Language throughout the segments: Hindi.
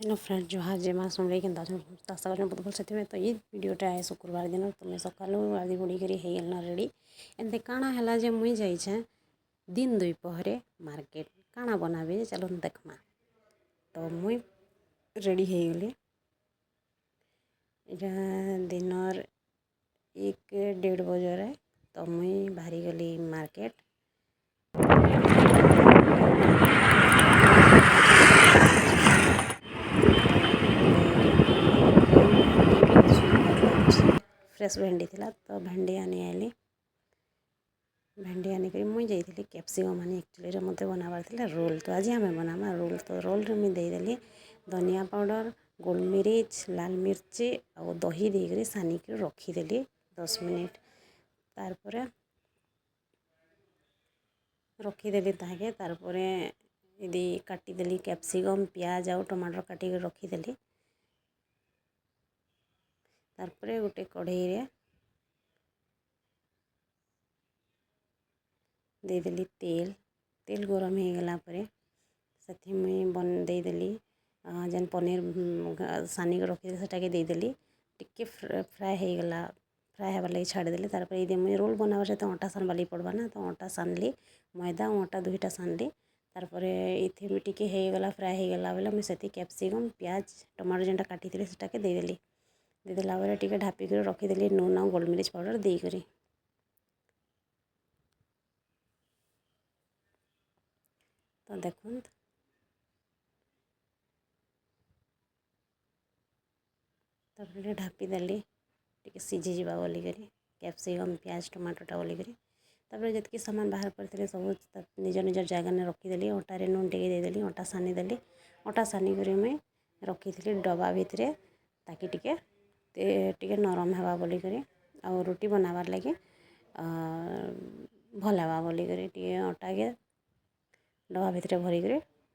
हेलो फ्रेंड जोहार जे माँ सुन रही कि आशा कर बहुत भलसे थे। तो ये वीडियोटा है शुक्रवार दिन तुम्हें सकालू आदि बुड़ी कर होगल रेडी एमती काଣା है जे मुई जाइछे दिन दुई पहरे मार्केट काଣା बनाबी चलो देखमा। तो मुई रेडी होगली इटा दिनर 1-1:30 बजे। तो मुई बाहरी गली मार्केट फ्रेश भेंडी थिला तो भेंडी आनी आइली। भेंडी आनिक मुई जाइली कैप्सिकम आनी एक्चुअली मत बनाबार थिला रोल। तो आज आम बनामा रोल। तो रोल मुई देदेली धनिया पाउडर गोलमरीच लाल मिर्ची और दही देकर सानिक रखीदेली 10 मिनिट। तारपरे रखीदेली ताके तारपरे यदि काटिदेली कैप्सिकम प्याज और टमाटर काटिक रखीदेली। तारपरे गोटे कढ़ई रे देदेली तेल गरम हो गला परे से मुई देदेली जेन पनीर सानिक रखी सेटा के देदेली टिके फ्राए हो गला फ्राए होबार लगे छाड़देली। तार ये मुई रोल बनाबार तो आटा सानबार लगे पड़वा ना। तो आटा सानली मैदा और आटा दुईटा सानली। तारपरे इथे टिके हो गला फ्राए हो गला बेले मुई सेति कैप्सिकम प्याज टमाटर जेनटा काटी सेटा के देदेला बेले टिके ढापिक रखीदेली नून और गोलमरीच पाउडर देकर। तो देखुन तापर ढापिदेली टिके सीझी जावा बोलिक कैप्सिकम प्याज टमाटोटा बोलिक। तापर जितकी सामान बाहर करते सब निज निज जगह ने रखीदेली। अटारे नून टिके देदेली अटा सानीदेली। अटा सानिक मुई रखी डब्बा भितर ताकि टिके नरम हवा बोलिक और रोटी बनाबार लगे भल हवा बोलिक टिके अटा के डब्बा भितर भरिक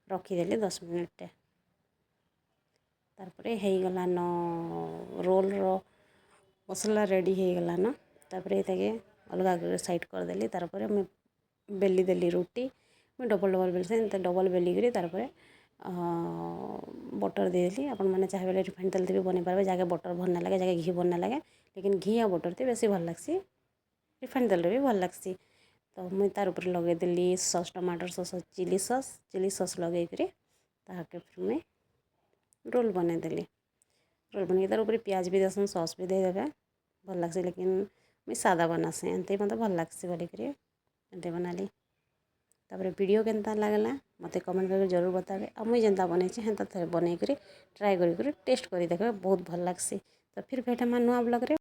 रखीदेली 10 मिनिट। तारपरे होगला न रोल रो मसला रेडी हो गला न। तापरे ताके अलग साइड करदेली। तारपरे मैं बेली देली रोटी मैं डबल बेली से डबल बेलिक तारपरे बटर देदेली। आपण मैंने चाहे बेले रिफाइंड तेल भी बन पारे जगह बटर भल ना लगे जगह घी भल ना लगे लेकिन घी आ बटर थे बेसी भल लगसी रिफाइंड तेल भी भल लगसी। तो मुई तार ऊपर लगेदेली सॉस टमाटर सॉस चिली सॉस लगेकर ताके फिर मुई रोल बनईदेली। रोल बन तार ऊपर प्याज भी देसन सॉस भी देदेवे भल लगसी लेकिन मुई सादा बनासी एमती मत भल लगसी बोलिक एमती बनाली। तापर वीडियो केनता लागला मते कमेंट करके जरूर बताबे। आ मुई जेनता बनईचे हेन्ता थे बनईकर ट्राए करी टेस्ट करी देखबे बहुत भल लगसी। तो फिर भेटमा नुआ ब्लॉग रे।